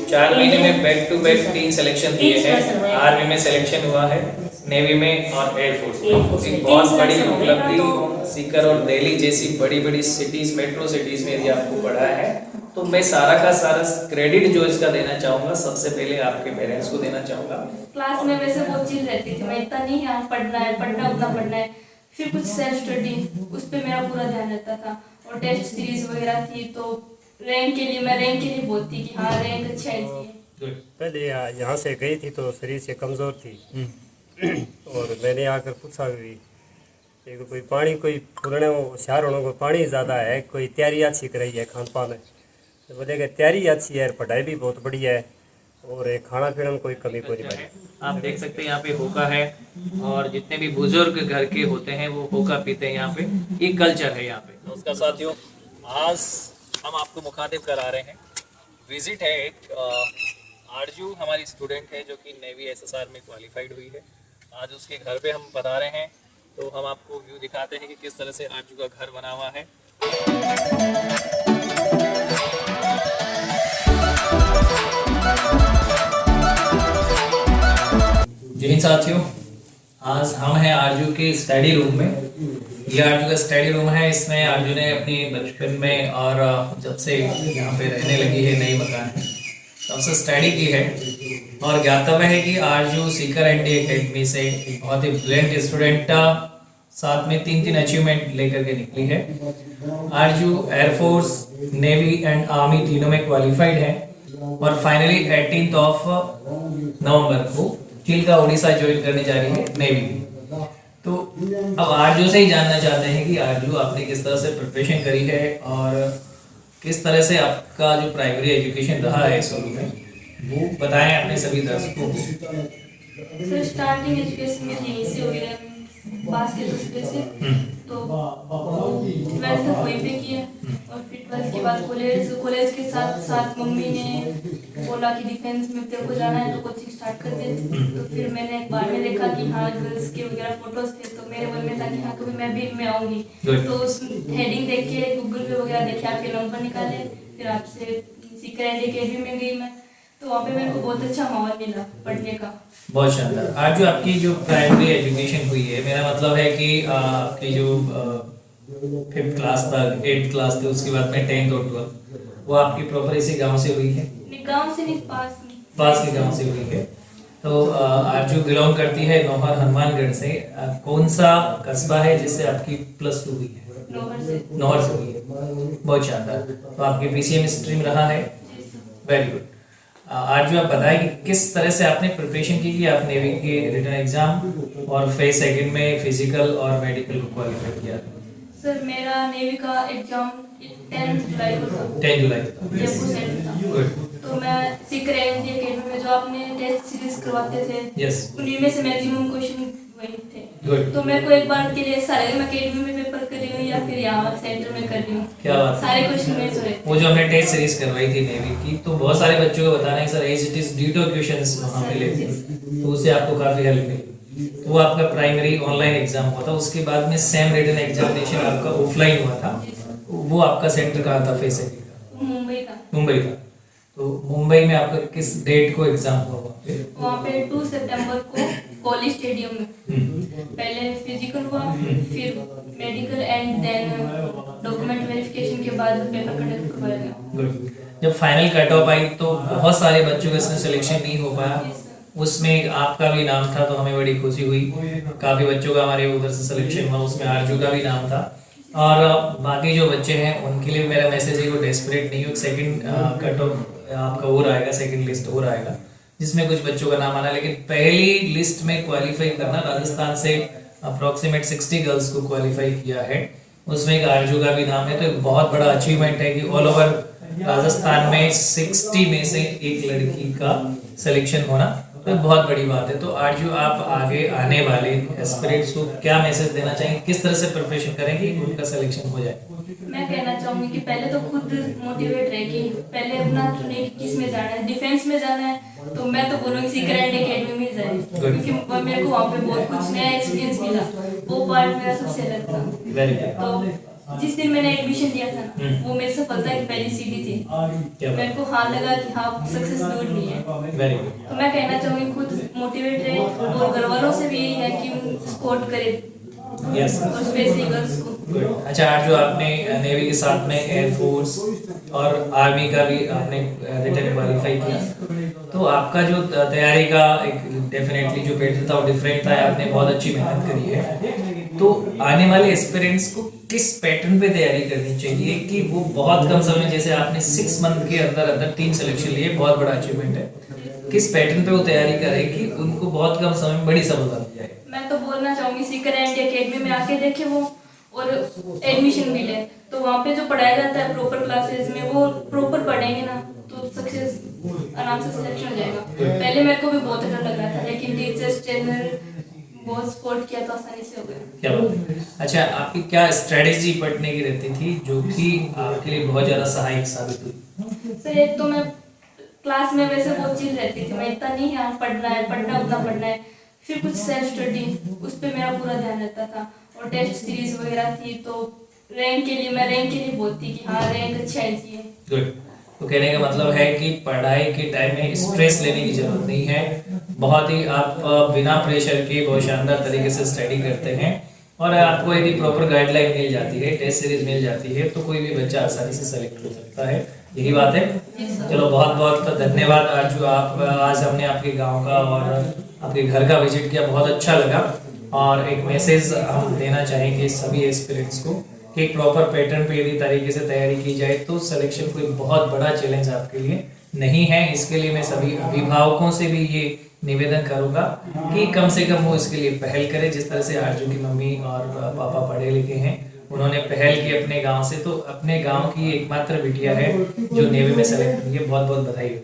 4 महीने में back to back 3 selection दिए हैं। आर्मी में सिलेक्शन हुआ है, नेवी में और एयरफोर्स में। एक बहुत बड़ी उपलब्धि सीकर और दिल्ली जैसी बड़ी बड़ी सिटीज, मेट्रो सिटीज में यदि आपको पढ़ा है तो मैं सारा का सारा क्रेडिट जो इसका देना चाहूँगा सबसे पहले आपके पेरेंट्स को देना चाहूँगा। क्लास में वैसे बहुत चीज रहती थी, मैं इतना नहीं यहाँ पढ़ना है, पढ़ना उतना पढ़ना है, फिर कुछ सेल्फ स्टडी उस पर मेरा पूरा ध्यान रहता था। और टेस्ट सीरीज वगैरह थी तो रैंक के लिए बहुत थी कि हाँ रैंक अच्छा है। पहले यहाँ से गई थी तो शरीर से कमज़ोर थी और मैंने आकर पूछा भी एक कोई पानी कोई फूलने होशियार होने को पानी ज़्यादा है, कोई तैयारी अच्छी कराई है खान पान है तो बोले कि तैयारी अच्छी है, पढ़ाई भी बहुत बढ़िया है और खाना पीना में कोई कमी को नहीं पाई। आप देख सकते हैं यहाँ पे होका है और जितने भी बुजुर्ग घर के होते हैं वो होका पीते हैं यहाँ पे, ये कल्चर है यहाँ पे। उसका साथियों आज हम आपको मुखातिब करा रहे हैं, विजिट है एक आरजू हमारी स्टूडेंट है जो कि नेवी एसएसआर में क्वालिफाइड हुई है। आज उसके घर पे हम बता रहे हैं तो हम आपको व्यू दिखाते हैं कि किस तरह से आरजू का घर बना हुआ है। जी साथियों, आज हम हैं आरजू के स्टडी रूम में। ये आरजू का स्टडी रूम है। इसमें आरजू ने अपनी बचपन में और जब से यहाँ पे रहने लगी है नई मकान में तब से स्टडी की है और ज्ञातव्य है कि आरजू सीकर एनडी एकेडमी से एक बहुत ही ब्रिलियंट स्टूडेंट साथ में 3 अचीवमेंट लेकर के निकली है। आरजू एयरफोर्स, नेवी एंड आर्मी तीनों में क्वालिफाइड है और फाइनली 18 नवंबर को चिल्का उड़ीसा ज्वाइन करने जा रही है नेवी। तो अब आरजू से ही जानना चाहते हैं कि आरजू आपने किस तरह से प्रिपरेशन करी है और किस तरह से आपका जो प्राइमरी एजुकेशन रहा है शुरू में वो बताएं अपने सभी दर्शकों को। सर स्टार्टिंग एजुकेशन में यहीं से हुई है, पास के दूसरे से तो 12th तक वहीं पे किया और फिर 12th के बाद कॉलेज के साथ साथ मम्मी ने बोला कि डिफेंस में तेरे को जाना है तो कोचिंग स्टार्ट कर दे। तो फिर मैंने एक बार में देखा कि हाँ गर्ल्स के वगैरह फोटोज थे तो मेरे मन में था कि हाँ कभी मैं भी में आऊँगी। तो उस हेडिंग देख के गूगल पे वगैरह देखे, आपके नंबर निकाले, फिर आपसे सीकर एनडी अकेडमी में गई मैं, तो वहाँ पे मेरे को बहुत अच्छा माहौल मिला पढ़ने का। बहुत शानदार। आज जो आपकी जो प्राइमरी एजुकेशन हुई है, मेरा मतलब है कि आपकी जो 5th क्लास तक 8th क्लास थी उसके बाद में 10th और 12th वो आपकी प्रॉपर इसी गांव से हुई है? गांव से नहीं, पास के गांव से हुई है। तो आज जो बिलोंग करती है नौहर हनुमानगढ़ से, कौन सा कस्बा है जिससे आपकी +2 हुई है? नौहर से हुई है। बहुत शानदार। तो आपके पीसीएम स्ट्रीम रहा है? Very good. आज जो आप बताएं कि किस तरह से आपने प्रिपरेशन की कि आप नेवी के रिटन एग्जाम और फेज सेकंड में फिजिकल और मेडिकल को क्वालिफाई किया? सर मेरा नेवी का एग्जाम 10 जुलाई को था। 10 जुलाई को जयपुर सेंटर था। तो मैं सीकर एनडी अकेडमी में जो आपने टेस्ट सीरीज करवाते थे उन्हीं में से मैक्सिमम क्वेश्चन वही थे। तो मेरे को एक बार के लिए सारे अकेडमी में पेपर कर रही हूँ या फिर यहाँ सेंटर में कर रही हूँ। क्या बात, सारे क्वेश्चन में जो वो जो हमने टेस्ट सीरीज करवाई थी नेवी की, तो बहुत सारे बच्चों को बताना है sir as it is ditto questions वहाँ मिले थे तो उससे आपको काफी हेल्प मिली। तो वो आपका प्राइमरी ऑनलाइन एग्जाम हुआ था, उसके बाद में सेम रिटन एग्जामिनेशन आपका ऑफलाइन हुआ था। वो आपका सेंटर कहाँ था? फेस सेकंड का मुंबई था। तो मुंबई में आपका किस डेट को एग्जाम हुआ? वहाँ पे 2 सितंबर को कॉलेज स्टेडियम में पहले फिजिकल हुआ, फिर medical and then document verification के बाद पेपर कंडक्ट करवाया गया। जब फाइनल कट ऑफ आई तो बहुत सारे बच्चों का इसमें सिलेक्शन नहीं हो पाया, उसमें आपका भी नाम था तो हमें बड़ी खुशी हुई। काफी बच्चों का हमारे उधर से सिलेक्शन हुआ, उसमें आरजू का भी नाम था। और बाकी जो बच्चे हैं उनके लिए मेरा मैसेज है वो डेस्परेट नहीं हो। सेकंड कट ऑफ आपका और आएगा, सेकंड लिस्ट और आएगा जिसमें कुछ बच्चों का नाम आना, लेकिन पहली लिस्ट में क्वालिफाई करना, राजस्थान से अप्रोक्सीमेट 60 गर्ल्स को क्वालिफाई किया है, उसमें एक आरजू का भी नाम है। तो एक बहुत बड़ा अचीवमेंट है कि ऑल ओवर राजस्थान में 60 में से एक लड़की का सिलेक्शन होना तो बहुत बड़ी बात है। तो आरजू आप आगे आने वाले एस्पिरेंट्स को क्या मैसेज देना चाहेंगे, किस तरह से प्रिपरेशन करेंगे कि उनका सिलेक्शन हो जाए? मैं कहना चाहूंगी कि पहले तो खुद मोटिवेट रहे कि पहले अपना चुने कि किस में जाना है। डिफेंस में जाना है तो मैं तो बोलूँगी सीकर एनडी अकेडमी में जाए, क्योंकि मेरे को वहाँ पे बहुत कुछ नया एक्सपीरियंस मिला, वो पार्ट मेरा सबसे अलग था। Very good. तो जिस दिन मैंने एडमिशन लिया था ना, वो मेरी सफलता की पहली सीढ़ी थी। क्या बात। मेरे को हाँ लगा कि हाँ सक्सेस दूर नहीं है। Very good. तो मैं कहना चाहूँगी खुद मोटिवेट रहे और घर वालों से भी यही है कि सपोर्ट करे यस। और स्पेशली गर्ल्स को। गुड। अच्छा आरजू, आपने नेवी के साथ में एयरफोर्स और आर्मी का भी आपने रिटन क्वालिफाई किया, तो आपका जो तैयारी का एक डेफिनेटली जो पैटर्न था वो डिफरेंट था, आपने बहुत अच्छी मेहनत करी है। तो आने वाले एस्पिरेंट्स को किस पैटर्न पे तैयारी करनी चाहिए कि वो बहुत कम समय, जैसे आपने 6 मंथ के अंदर अंदर 3 सिलेक्शन लिए, बहुत बड़ा अचीवमेंट है, किस पैटर्न पे वो तैयारी करें कि उनको बहुत कम समय में बड़ी सफलता मिल जाए? मैं तो बोलना चाहूँगी सीकर एंड एकेडमी में आके देखे वो और एडमिशन भी ले, तो वहाँ पे जो पढ़ाया जाता है प्रॉपर क्लासेस में वो प्रॉपर पढ़ेंगे ना तो सक्सेस आराम से सिलेक्शन हो जाएगा। पहले मेरे को भी बहुत डर लग रहा था, लेकिन टीचर्स ट्रेनर बहुत सपोर्ट किया तो आसानी से हो गया। क्या बात है। अच्छा, आपकी क्या स्ट्रेटेजी पढ़ने की रहती थी जो कि आपके लिए बहुत ज़्यादा सहायक साबित हुई? सर एक तो मैं क्लास में वैसे बहुत चिल रहती थी, मैं इतना नहीं हाँ पढ़ना उतना पढ़ना है, फिर कुछ सेल्फ स्टडी उस पर मेरा पूरा ध्यान रहता था, और टेस्ट सीरीज वगैरह थी तो रैंक के लिए बहुत थी कि हाँ रैंक अच्छा है चाहिए। गुड। तो कहने का मतलब है कि पढ़ाई के टाइम में स्ट्रेस लेने की जरूरत नहीं है, बहुत ही आप बिना प्रेशर के बहुत शानदार तरीके से स्टडी करते हैं, और आपको यदि प्रॉपर गाइडलाइन मिल जाती है, टेस्ट सीरीज मिल जाती है, तो कोई भी बच्चा आसानी से सेलेक्ट हो सकता है। यही बात है। चलो बहुत बहुत धन्यवाद आरजू, आप आज हमने आपके गांव का और आपके घर का विजिट किया, बहुत अच्छा लगा, और एक मैसेज हम देना चाहेंगे सभी एस्पिरेंट्स को कि एक प्रॉपर पैटर्न पे यदि तरीके से तैयारी की जाए तो सिलेक्शन कोई बहुत बड़ा चैलेंज आपके लिए नहीं है। इसके लिए मैं सभी अभिभावकों से भी ये निवेदन करूंगा कि कम से कम वो इसके लिए पहल करें। जिस तरह से आरजू की मम्मी और पापा पढ़े लिखे हैं, उन्होंने पहल की अपने गांव से, तो अपने गांव की एकमात्र बिटिया है जो नेवी में सेलेक्ट हुई है, बहुत बहुत बधाई हो।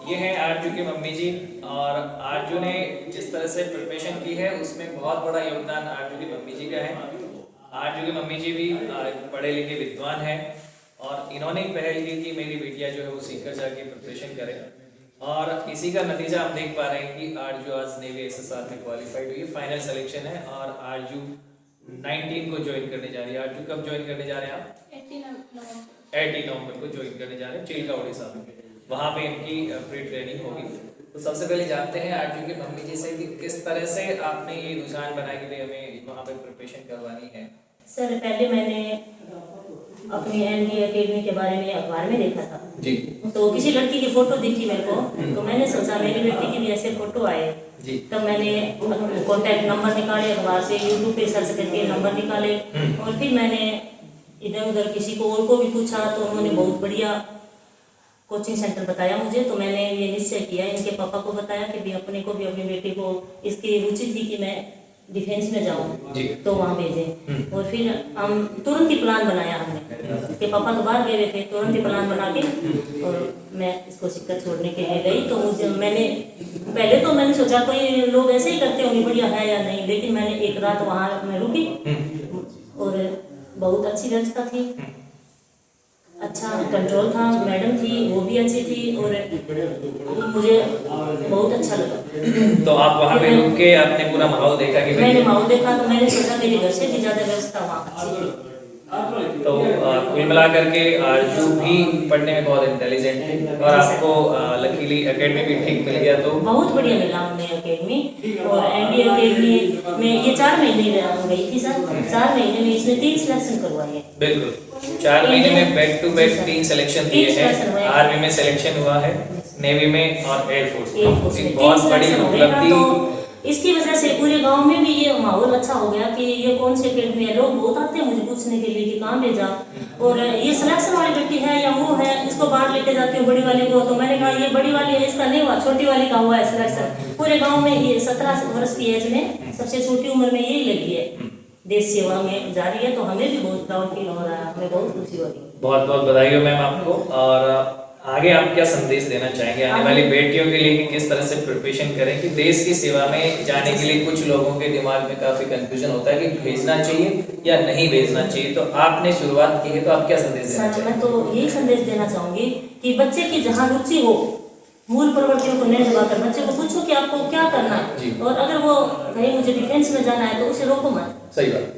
ये है आरजू की मम्मी जी, और आरजू ने जिस तरह से प्रिपरेशन की है उसमें बहुत बड़ा योगदान आरजू की मम्मी जी का है। आरजू की मम्मी जी भी पढ़े लिखे विद्वान हैं, और इन्होंने पहल की कि मेरी बेटिया जो है वो सीकर जाके प्रिपरेशन करे, और इसी का नतीजा हम देख पा रहे हैं कि आरजू आज नेवी एसएसआर में क्वालिफाइड हुई, फाइनल सिलेक्शन है, और आरजू 19 को ज्वाइन करने जा रही है। आरजू कब ज्वाइन करने जा रहे हैं आप? 18 नवंबर को ज्वाइन करने जा रहे हैं चिल्का उड़ीसा में, वहाँ पे इनकी प्री ट्रेनिंग होगी। तो सबसे पहले जानते हैं आरजू की मम्मी जी से कि किस तरह से आपने ये रुझान बनाया कि भाई हमें वहाँ पे प्रिपरेशन करवानी है। सर पहले मैंने अपनी एनडी एकेडमी के बारे में अखबार में देखा था जी, तो किसी लड़की की फोटो दिखी मेरे को, तो मैंने सोचा मेरी बेटी की भी ऐसे फोटो आए जी। तब मैंने कॉन्टैक्ट नंबर निकाले अखबार से, यूट्यूब पे सर्च करके नंबर निकाले, और फिर मैंने इधर उधर किसी को और को भी पूछा तो उन्होंने बहुत बढ़िया कोचिंग सेंटर बताया मुझे। तो मैंने ये निश्चय किया, इनके पापा को बताया कि भी अपने को भी अपनी बेटी को इसकी रुचि थी कि मैं डिफेंस में जाऊं, तो वहाँ भेजें। और फिर हम तुरंत ही प्लान बनाया हमने, इसके पापा तो बाहर गए हुए थे, तुरंत ही प्लान बना के और मैं इसको सीकर छोड़ने के लिए गई। तो मुझे पहले तो मैंने सोचा कोई लोग ऐसे ही करते होंगे बढ़िया है या नहीं, लेकिन मैंने एक रात वहाँ मैं रुकी और बहुत अच्छी व्यवस्था थी, अच्छा कंट्रोल था, मैडम थी वो भी अच्छी थी, और मुझे बहुत अच्छा लगा। तो आप वहाँ पे रुक के आपने पूरा माहौल देखा कि मैंने माहौल देखा तो मैंने सोचा मेरे घर से भी ज्यादा व्यवस्था वहाँ अच्छी थी। तो कुल मिला करके आरजू भी पढ़ने में बहुत इंटेलिजेंट थी, और आपको लकीली एकेडमी भी ठीक मिल गया। तो बहुत बढ़िया मिला हमें एकेडमी, और एनडी एकेडमी में ये 4 महीने गई थी सर, 4 महीने में इसने 3 सिलेक्शन करवाए हैं। बिल्कुल 4 महीने में बैक टू बैक 3 सिलेक्शन दिए हैं। आर्मी में सिलेक्शन हुआ है, नेवी में और एयरफोर्स में, बहुत बड़ी उपलब्धि। इसकी वजह से पूरे गांव में भी ये माहौल अच्छा हो गया कि ये कौन सी एकेडमी है। लोग बहुत आते हैं मुझे पूछने के लिए कि कहाँ भेजा, और ये सिलेक्शन वाली बेटी है या वो है, इसको बाहर लेके जाती हूँ बड़ी वाली को। तो मैंने कहा ये बड़ी वाली है, इसका नहीं हुआ, छोटी वाली का हुआ है सिलेक्शन। पूरे गाँव में ये 17 वर्ष की एज में सबसे छोटी उम्र में यही लगी है, देश सेवा में जा रही है। तो हमें भी बहुत प्राउड फील हो रहा है, हमें बहुत खुशी हो रही है। बहुत बहुत बधाई हो मैम आपको। और आगे आप क्या संदेश देना चाहेंगे आने वाली बेटियों के लिए कि किस तरह से प्रिपरेशन करें कि देश की सेवा में जाने के लिए कुछ लोगों के दिमाग में काफी कंफ्यूजन होता है कि भेजना चाहिए या नहीं भेजना चाहिए, तो आपने शुरुआत की है तो आप क्या संदेश देना सर मैं तो यही संदेश देना चाहूंगी कि बच्चे की जहाँ रुचि हो मूल प्रवृत्तियों को नहीं दबाकर बच्चे को पूछो कि आपको क्या करना जी। है, और अगर वो कहीं मुझे डिफेंस में जाना है तो उसे रोको मत, सही बात।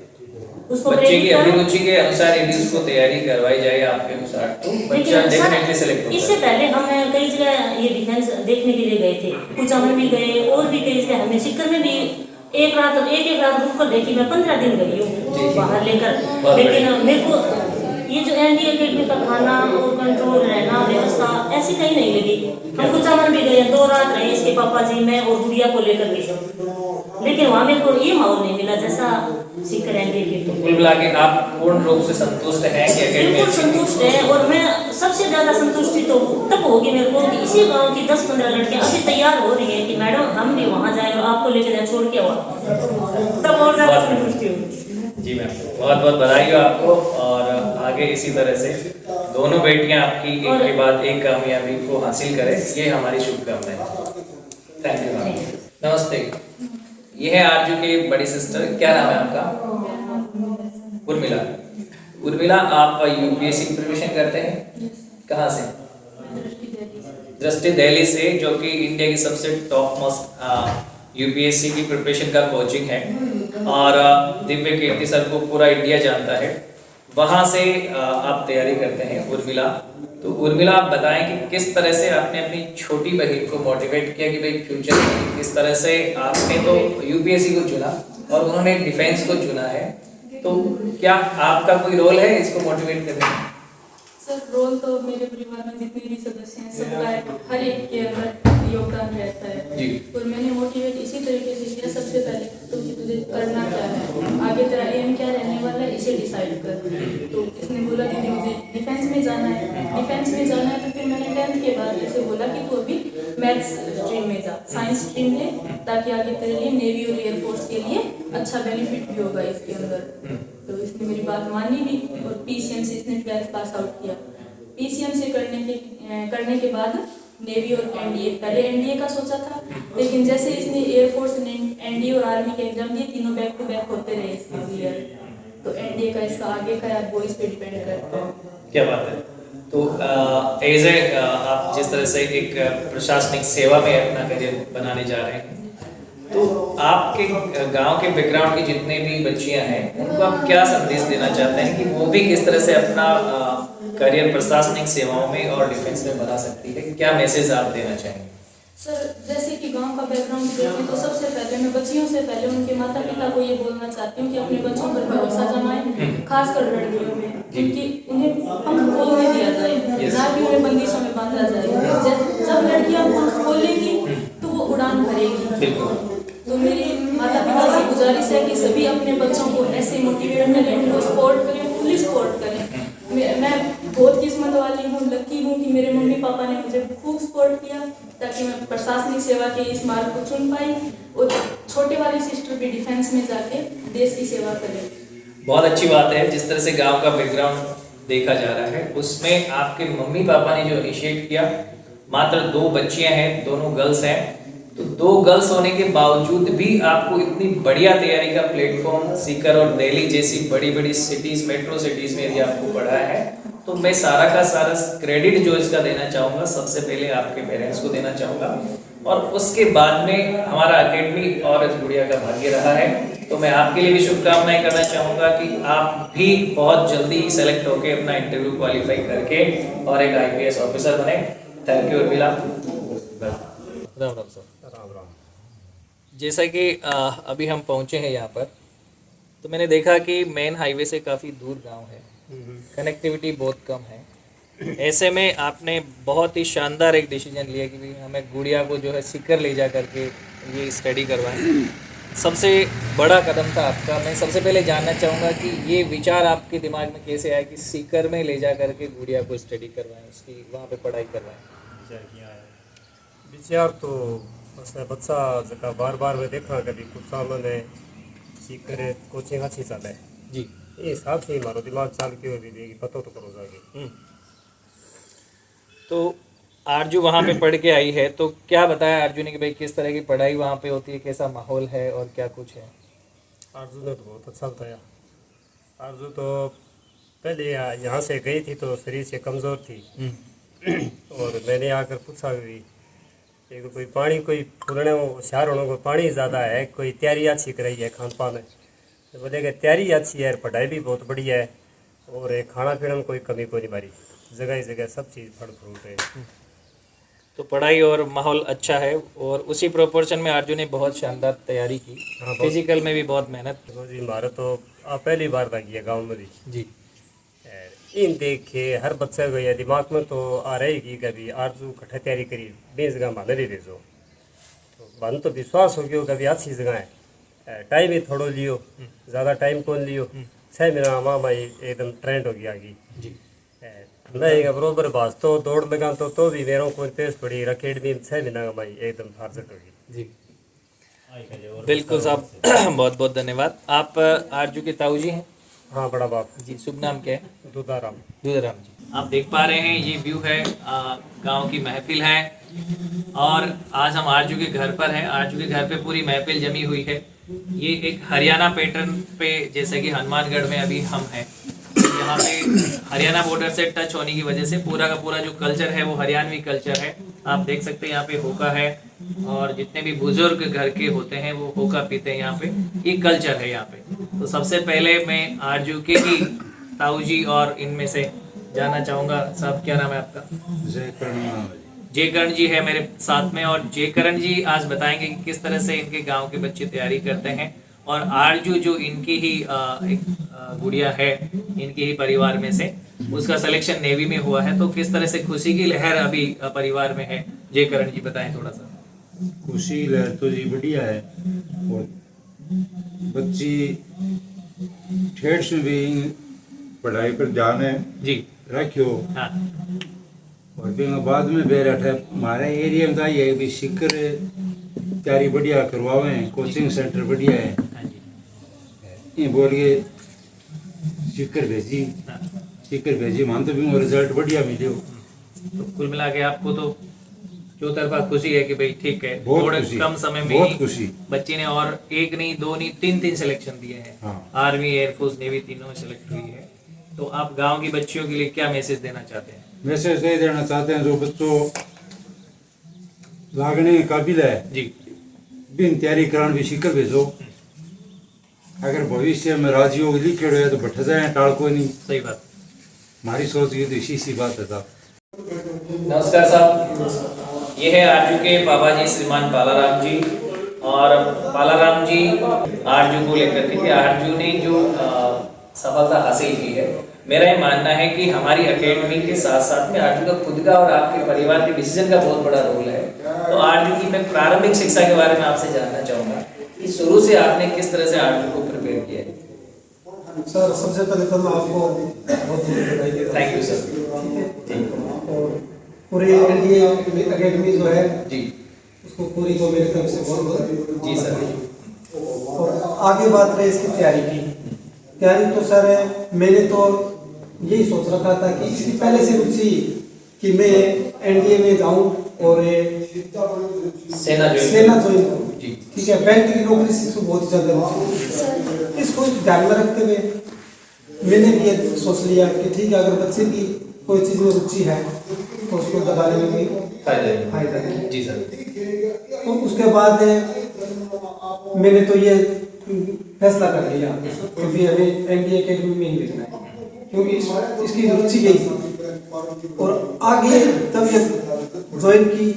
उसको बच्चे की प्रेरित करो। अभिरुचि के अनुसार यदि उसको तैयारी करवाई जाए आपके अनुसार तो बच्चा लेकिन डेफिनेटली सेलेक्ट होता इससे है। पहले हम कई जगह ये डिफेंस देखने के लिए गए थे, कुचामन भी गए और भी कई जगह, हमने सीकर में भी एक रात रुक कर देखी। मैं 15 दिन गई हूँ बाहर लेकर, बहुत लेकिन बढ़िया। मेरे को ये जो एनडी एकेडमी का खाना और कंट्रोल रहना व्यवस्था ऐसी कहीं नहीं लगी। हम कुचामन भी गए, 2 रात रहे, इसके पापा जी मैं और गुड़िया को लेकर के, लेकिन वहाँ मेरे को ये माहौल नहीं मिला जैसा सीकर एनडी एकेडमी। कुल मिला के आप पूर्ण रूप से संतुष्ट हैं कि एकेडमी बिल्कुल संतुष्ट है, और मैं सबसे ज्यादा संतुष्टि तो तब होगी मेरे को कि इसी गांव की 10-15 लड़कियां अभी तैयार हो रही है कि मैडम हम भी वहां जाए और आपको लेकर जाए, छोड़ के आओ, तब और ज्यादा संतुष्टि होगी। जी मैम, बहुत बहुत बधाई हो आपको, और आगे इसी तरह से दोनों बेटियां आपकी एक के बाद एक कामयाबी को हासिल करें, ये हमारी शुभकामनाएं। Thank you ma'am. नमस्ते, ये है आरजू की बड़ी सिस्टर, क्या नाम है आपका? उर्मिला। उर्मिला, आप यूपीएससी की प्रिपरेशन करते हैं, कहाँ से? दृष्टि दिल्ली से, जो कि इंडिया की सबसे टॉप मोस्ट यूपीएससी की प्रिपरेशन का कोचिंग है, और दिव्य कीर्ति सर को पूरा इंडिया जानता है, वहाँ से आप तैयारी करते हैं उर्मिला। तो उर्मिला, आप बताएं कि किस तरह से आपने अपनी छोटी बहन को मोटिवेट किया कि भाई फ्यूचर में किस तरह से आपने तो यूपीएससी को चुना और उन्होंने डिफेंस को चुना है, तो क्या आपका कोई रोल है इसको मोटिवेट करने में? सर, रोल तो मेरे परिवार में जितने भी सदस्य हैं सबका हर एक के अंदर योगदान रहता है जी। और मैंने मोटिवेट इसी तरीके से किया, सबसे पहले तो कि तुझे करना क्या है, आगे तेरा एम क्या रहने वाला है, इसे डिसाइड कर। तो इसने बोला दीदी मुझे डिफेंस में जाना है, डिफेंस में जाना है। तो फिर मैंने 10th के बाद इसे बोला कि तू अभी मैथ्स स्ट्रीम में जा, साइंस स्ट्रीम ले, ताकि आगे तेरे लिए नेवी और एयरफोर्स के लिए अच्छा बेनिफिट भी होगा इसके अंदर। तो इसने मेरी बात मानी भी, और पीसीएम से इसने 12th पास आउट किया। पीसीएम से करने के बाद नेवी और एनडीए, पहले एनडीए का सोचा था, लेकिन जैसे इसने एयरफोर्स एनडीए और आर्मी के एग्जाम दिए, तीनों बैक टू बैक होते रहे इसके क्लियर, तो एनडीए का इसका आगे का यार वो इस पे डिपेंड करता है। क्या बात है। तो एज ए आप जिस तरह से एक प्रशासनिक सेवा में अपना करियर बनाने जा रहे हैं, तो आपके गांव के बैकग्राउंड की जितने भी बच्चियां हैं उनको आप क्या संदेश देना चाहते हैं कि वो भी किस तरह से अपना करियर प्रशासनिक सेवाओं में और डिफेंस में बना सकती है? क्या मैसेज आप देना चाहेंगे? सर, जैसे कि गांव का बैकग्राउंड देखें तो सबसे पहले मैं बच्चियों से पहले उनके माता पिता को ये बोलना चाहती हूँ कि अपने बच्चों पर भरोसा जमाएं, खासकर लड़कियों में, क्योंकि उन्हें पंख खोलने दिया जाए, ना कि उन्हें बंदिशों में बांधा जाए। जब लड़कियां पंख खोलेंगी तो वो उड़ान भरेगी। तो मेरी माता पिता से गुजारिश है कि सभी अपने बच्चों को ऐसे मोटिवेट करें, उनको सपोर्ट करें, फुली सपोर्ट करें। मैं बहुत किस्मत वाली हूँ, लकी हूँ कि मेरे मम्मी पापा ने मुझे खूब सपोर्ट किया ताकि मैं प्रशासनिक सेवा के इस मार्ग को चुन पाई, और छोटे वाली सिस्टर भी डिफेंस में जाके देश की सेवा करे। बहुत अच्छी बात है। जिस तरह से गांव का बैकग्राउंड देखा जा रहा है, उसमें आपके मम्मी पापा ने जो इनिशिएट किया, मात्र 2 बच्चियां हैं, दोनों गर्ल्स हैं, तो 2 गर्ल्स होने के बावजूद भी आपको इतनी बढ़िया तैयारी का प्लेटफॉर्म सीकर और दिल्ली जैसी बड़ी बड़ी सिटीज, मेट्रो सिटीज में यदि आपको पढ़ा है, तो मैं सारा का सारा क्रेडिट जो इसका देना चाहूँगा, सबसे पहले आपके पेरेंट्स को देना चाहूँगा, और उसके बाद में हमारा एकेडमी और इस गुड़िया का भाग्य रहा है। तो मैं आपके लिए भी शुभकामनाएं करना चाहूँगा कि आप भी बहुत जल्दी सेलेक्ट होकर अपना इंटरव्यू क्वालिफाई करके और एक IPS ऑफिसर बने। Thank you Urmila. Ram Ram sir. Ram Ram. जैसा कि अभी हम पहुंचे हैं यहाँ पर, तो मैंने देखा कि मेन हाईवे से काफ़ी दूर गांव है, कनेक्टिविटी बहुत कम है। ऐसे में आपने बहुत ही शानदार एक डिसीजन लिया कि भाई हमें गुड़िया को जो है सीकर ले जा करके ये स्टडी करवाएं। सबसे बड़ा कदम था आपका। मैं सबसे पहले जानना चाहूँगा कि ये विचार आपके दिमाग में कैसे आया कि सीकर में ले जा करके गुड़िया को स्टडी करवाएं, उसकी वहाँ पे पढ़ाई करवाएं? विचार तो बच्चा जगह बार बार में देखा कभी कुछ मैंने सीकर कोचिंग अच्छी चले जी, ये हिसाब से ही मारो दिमाग चाल क्यों दीदी पता तो करो जाके। तो आरजू वहाँ पे पढ़ के आई है, तो क्या बताया आरजू ने कि भाई किस तरह की पढ़ाई वहाँ पे होती है, कैसा माहौल है और क्या कुछ है? आरजू ने तो बहुत अच्छा बताया। आरजू तो पहले यहाँ से गई थी तो शरीर से कमज़ोर थी और मैंने आकर पूछा भी एक तो कोई पानी कोई फूलने होशियार होने को पानी ज़्यादा है, कोई तैयारी अच्छी कराई है खान पान में, तो बोले कि तैयारी अच्छी है, पढ़ाई भी बहुत बढ़िया है, और खाना पीना में कोई कमी को नहीं मारी, जगह ही जगह सब चीज़ फल फ्रूट है। तो पढ़ाई और माहौल अच्छा है, और उसी प्रोपोर्शन में अर्जुन ने बहुत शानदार तैयारी की, हाँ, फिजिकल में भी बहुत मेहनत। देखो जी हमारा तो पहली बार लगी है गाँव में भी जी इन देख के हर बच्चे को ये दिमाग में तो आ रही कि कभी आरजू कट्ठा तैयारी करी 20 जगह माने नहीं भेजो, तो मन तो विश्वास हो गया कभी अच्छी जगह है, टाइम ही थोड़ो लियो, ज़्यादा टाइम कौन लियो, 6 महीना माँ भाई एकदम ट्रेंड हो गया कि जी नहीं बरोबर बात तो दौड़ लगा तो भी मेरे को तेज पड़ी अकेडमी में 6 महीना भाई एकदम फारजत होगी जी बिल्कुल साहब बहुत बहुत धन्यवाद। आप आरजू के ताऊ जी हैं? हाँ बड़ा बाप जी शुभ नाम क्या है? दूधाराम। दुधराम जी। आप देख पा रहे हैं ये व्यू है, गांव की महफिल है, और आज हम आरजू के घर पर हैं। आरजू के घर पे पूरी महफिल जमी हुई है। ये एक हरियाणा पैटर्न पे, जैसे कि हनुमानगढ़ में अभी हम हैं, यहाँ पे हरियाणा बॉर्डर से टच होने की वजह से पूरा का पूरा जो कल्चर है वो हरियाणवी कल्चर है। आप देख सकते हैं यहाँ पे होका है, और जितने भी बुजुर्ग घर के होते हैं वो होका पीते हैं यहाँ पे, ये कल्चर है यहाँ पे। तो सबसे पहले मैं आरजू के ही ताऊ जी और इनमें से जानना चाहूँगा। साहब क्या नाम है आपका? जयकरण जी है मेरे साथ में, और जयकरण जी आज बताएंगे कि किस तरह से इनके गांव के बच्चे तैयारी करते हैं, और आरजू जो इनकी ही एक गुड़िया है इनके ही परिवार में से, उसका सिलेक्शन नेवी में हुआ है, तो किस तरह से खुशी की लहर अभी परिवार में है। जयकरण जी बताएं थोड़ा सा। खुशी लहर तो जी बढ़िया है, और बच्ची ठेठ में भी पढ़ाई पर ध्यान है जी रखियो। हाँ और फिर बाद में बैठा है हमारे एरिया में ये भी शिकर तैयारी बढ़िया करवावे, कोचिंग सेंटर बढ़िया है, हाँ जी ये बोल के शिकर भेजी, हाँ। शिकर भेजी मान तो भी रिजल्ट बढ़िया मिले। तो कुल मिला के आपको तो चौतरफा खुशी है कि भाई ठीक है, बहुत थोड़े खुशी, कम समय में बहुत ही खुशी। बच्ची ने और एक नहीं दो नहीं तीन सिलेक्शन दिए हैं। हाँ। आर्मी, एयरफोर्स, नेवी तीनों में सेलेक्ट हुई है। तो आप गांव की बच्चियों के लिए क्या मैसेज देना चाहते हैं? मैसेज ये देना चाहते हैं जो बच्चों लागने के काबिल है जी बिन तैयारी कराने भी शिकर भेजो। अगर भविष्य में राजी होगी लिखे है तो बैठ जाए, टाल कोई नहीं। सही बात। हमारी सोच ये तो इसी सी बात है साहब। नमस्कार साहब, ये है आरजू के बाबा जी श्रीमान बालाराम जी, और बालाराम जी आरजू को लेकर के, आरजू ने जो सफलता हासिल की है, मेरा ये मानना है कि हमारी एकेडमी के साथ साथ में आरजू का खुद का और आपके परिवार के डिसीजन का बहुत बड़ा रोल है। तो आरजू की मैं प्रारंभिक शिक्षा के बारे में आपसे जानना चाहूँगा कि शुरू से आपने किस तरह से आरजू को प्रिपेयर किया है? सर सबसे पहले तो मैं आपको बहुत बधाई देता हूं। Thank you sir. ठीक है, और पूरी एनडीए एकेडमी जो है जी उसको पूरी को मेरी तरफ से बहुत बहुत जी सर। और आगे बात रही इसकी तैयारी की, तैयारी तो सर मैंने तो यही सोच रखा था कि इसकी पहले से रुचि कि मैं एनडीए में जाऊं और सेना ज्वाइन करूं। जी ठीक है, बैंक की नौकरी से बहुत ज्यादा रुचि, इसको ध्यान में रखते हुए मैंने भी ये सोच लिया कि ठीक है, अगर बच्चे की कोई चीज़ में रुचि है तो उसको दबाने में भी फायदा है। जी सर। तो उसके बाद मैंने तो ये फैसला कर लिया कि हमें एनडीए एकेडमी में ही देखना है, क्योंकि इसकी रुचि यही थी। और आगे तब ये ज्वाइन की,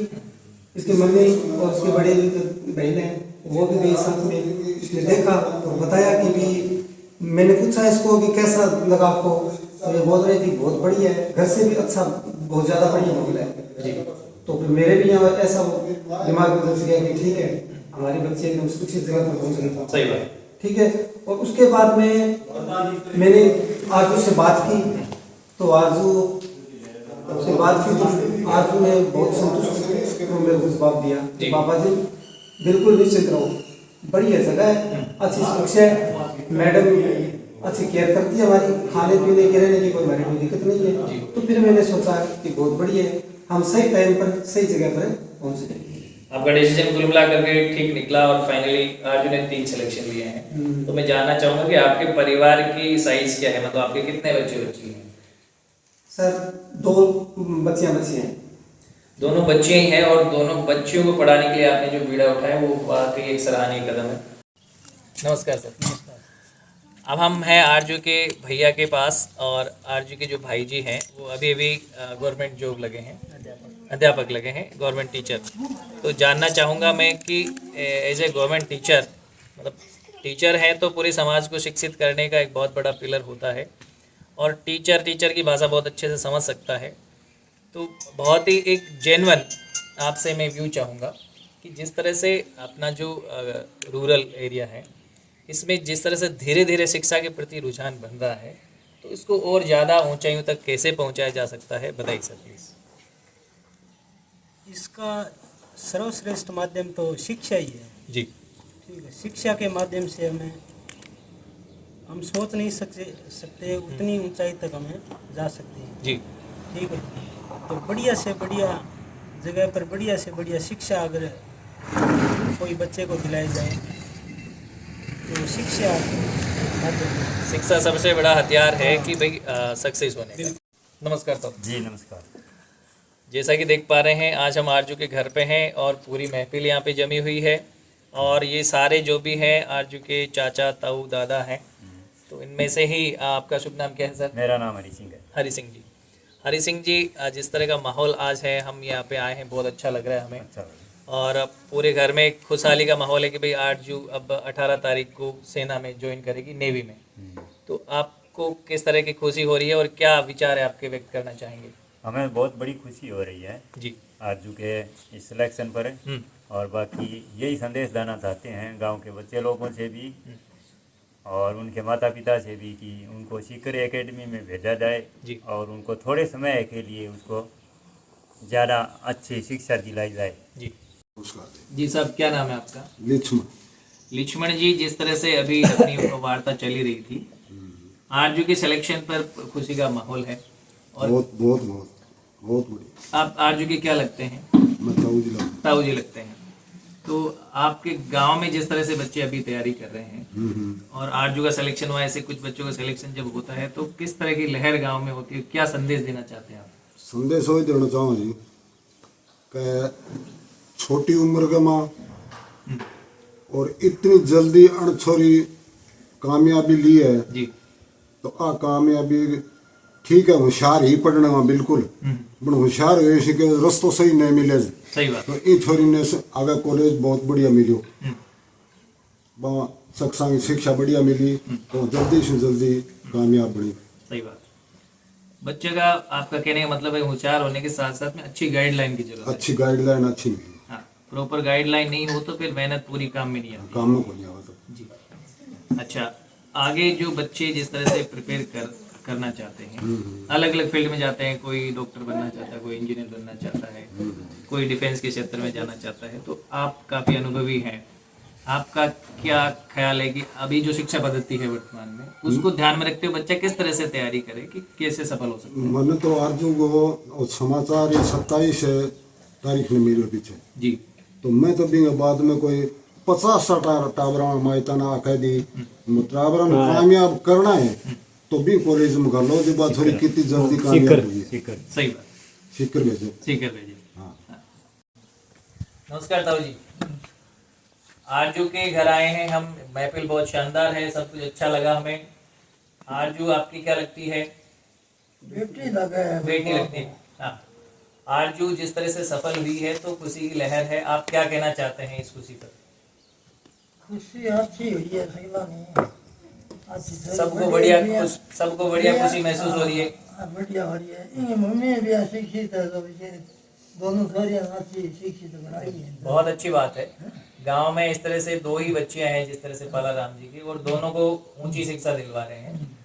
इसकी मम्मी और उसकी बड़ी बहन है वो भी गई साथ में, इसने देखा और बताया कि भी मैंने पूछा इसको कि कैसा लगा आपको, तो ये बोल रही थी बहुत बढ़िया है, घर से भी अच्छा बहुत ज़्यादा बढ़िया मामला है। तो फिर मेरे भी यहाँ ऐसा दिमाग में घुस गया कि ठीक है, हमारे बच्चे ने सुरक्षित जगह पर पहुँच गए। सही बात। ठीक है, और उसके बाद में मैंने आरजू से बात की, तो आरजू से बात की तो आरजू ने बहुत संतुष्ट तो मेरे को जवाब दिया, बाबा जी बिल्कुल निश्चिंत रहो, बढ़िया जगह है, अच्छी सुरक्षा है, मैडम अच्छी केयर करती है हमारी, खाने पीने के रहने की कोई हमारी कोई दिक्कत नहीं है। तो फिर मैंने सोचा कि बहुत बढ़िया है, हम सही टाइम पर सही जगह पर पहुँच जाएंगे। आपका डिसीजन कुल मिला करके ठीक निकला, और फाइनली आरजू ने 3 सिलेक्शन लिए हैं। तो मैं जानना चाहूंगा कि आपके परिवार की साइज क्या है, मतलब आपके कितने बच्चे बच्ची हैं? सर 2 बच्चियां बच्ची हैं। दोनों बच्चे ही हैं और दोनों बच्चियों को पढ़ाने के लिए आपने जो बीड़ा उठाया वो वाकई एक सराहनीय कदम है। नमस्कार सर। अब हम हैं आरजू के भैया के पास और आरजू के जो भाई जी हैं वो अभी अभी गवर्नमेंट जॉब लगे हैं, अध्यापक लगे हैं, गवर्नमेंट टीचर। तो जानना चाहूँगा मैं कि एज ए गवर्नमेंट टीचर, मतलब टीचर हैं तो पूरे समाज को शिक्षित करने का एक बहुत बड़ा पिलर होता है और टीचर की भाषा बहुत अच्छे से समझ सकता है। तो बहुत ही एक जेन्युइन आपसे मैं व्यू चाहूँगा कि जिस तरह से अपना जो रूरल एरिया है इसमें जिस तरह से धीरे धीरे शिक्षा के प्रति रुझान बन रहा है, तो इसको और ज़्यादा ऊंचाइयों तक कैसे पहुंचाया जा सकता है, बताइए सर प्लीज़। इसका सर्वश्रेष्ठ माध्यम तो शिक्षा ही है। जी। ठीक है, शिक्षा के माध्यम से हम सोच नहीं सकते उतनी ऊंचाई तक हमें जा सकते हैं। जी। ठीक है, तो बढ़िया से बढ़िया जगह पर बढ़िया से बढ़िया शिक्षा अगर कोई बच्चे को दिलाई जाए तो शिक्षा सबसे बड़ा हथियार है कि भाई सक्सेस होने का। नमस्कार साहब। जी नमस्कार। जैसा कि देख पा रहे हैं आज हम आरजू के घर पे हैं और पूरी महफिल यहाँ पे जमी हुई है और ये सारे जो भी हैं आरजू के चाचा ताऊ दादा हैं। तो इनमें से ही आपका शुभ नाम क्या है सर? मेरा नाम हरी सिंह है। हरी सिंह जी। हरी सिंह जी, जिस तरह का माहौल आज है, हम यहाँ पे आए हैं, बहुत अच्छा लग रहा है हमें। अच्छा। और अब पूरे घर में एक खुशहाली का माहौल है कि भाई आरजू अब 18 तारीख को सेना में ज्वाइन करेगी, नेवी में। तो आपको किस तरह की खुशी हो रही है और क्या विचार है आपके व्यक्त करना चाहेंगे? हमें बहुत बड़ी खुशी हो रही है जी। आरजू के इस सिलेक्शन पर। और बाकी यही संदेश देना चाहते हैं गांव के बच्चे लोगों से भी और उनके माता पिता से भी कि उनको सीकर एकेडमी में भेजा जाए जी। और उनको थोड़े समय के लिए उसको ज़्यादा अच्छी शिक्षा दिलाई जाए। जी जी साहब, क्या नाम है आपका? लिच्छमन। लिच्छमन जी, जिस तरह से अभी अपनी वार्ता चली रही थी, आरजू के सिलेक्शन पर खुशी का माहौल है और बहुत बहुत बहुत बहुत बढ़िया। आप आरजू के क्या लगते हैं? मैं ताऊ जी लगते हैं। तो आपके गांव में जिस तरह से बच्चे अभी तैयारी कर रहे हैं और आरजू का सिलेक्शन हुआ, ऐसे कुछ बच्चों का सिलेक्शन जब होता है तो किस तरह की लहर गांव में होती है, क्या संदेश देना चाहते हैं आप? संदेश वही देना चाहूँ जी कि छोटी उम्र के माँ और इतनी जल्दी अणछोरी कामयाबी ली है जी। तो आ कामयाबी ठीक है, होशियार ही पढ़ने में बिल्कुल बट होशियार है के रस्तों सही नहीं मिले। सही बात। तो ये छोरी ने आगे कॉलेज बहुत बढ़िया मिलो, वहाँ शिक्षा की शिक्षा बढ़िया मिली तो जल्दी से जल्दी कामयाब बनी। सही बात। बच्चे का आपका कहने का मतलब है होशियार होने के साथ साथ में अच्छी गाइडलाइन की जरूरत है। अच्छी गाइडलाइन अच्छी मिली। हाँ, प्रॉपर गाइडलाइन नहीं हो तो फिर मेहनत पूरी काम में नहीं आती। काम में कोई नहीं आता जी। अच्छा, आगे जो बच्चे जिस तरह से प्रिपेयर करना चाहते हैं, अलग अलग फील्ड में जाते हैं, कोई डॉक्टर बनना चाहता है, कोई इंजीनियर बनना चाहता है, कोई डिफेंस के क्षेत्र में जाना चाहता है, तो आप काफ़ी अनुभवी हैं, आपका क्या ख्याल है कि अभी जो शिक्षा पद्धति है वर्तमान में उसको ध्यान में रखते हुए बच्चा किस तरह से तैयारी करे कि कैसे सफल हो सकता है? मैंने तो आरजू को समाचार 27 तारीख में मेरे पीछे जी। तो मैं तो भी बाद में कोई 50-60 टाबरा मायताना आखे दी टाबरा कामयाब करना है तो भी कॉलेज में कर लो। जो बात थोड़ी कितनी जल्दी कामयाब हुई। सही बात। सीकर भेजो। सीकर भेजिए। हाँ। नमस्कार ताऊ जी, आरजू के घर आए हैं हम, महफिल बहुत शानदार है, सब कुछ अच्छा लगा हमें। आरजू आपकी क्या लगती है? बेटी लगे है। बेटी लगती है। हाँ, आरजू जिस तरह से सफल हुई है तो खुशी की लहर है, आप क्या कहना चाहते हैं इस खुशी पर? खुशी अच्छी हुई है, सही नहीं सबको बढ़िया खुशी महसूस हो रही है। बढ़िया हो रही है। इनकी मम्मी भी शिक्षित है तो दोनों थोड़ी अच्छी शिक्षित बनाई है। बहुत अच्छी बात है। गांव में इस तरह से 2 ही बच्चियां हैं जिस तरह से पाला राम जी की, और दोनों को ऊंची शिक्षा दिलवा रहे हैं।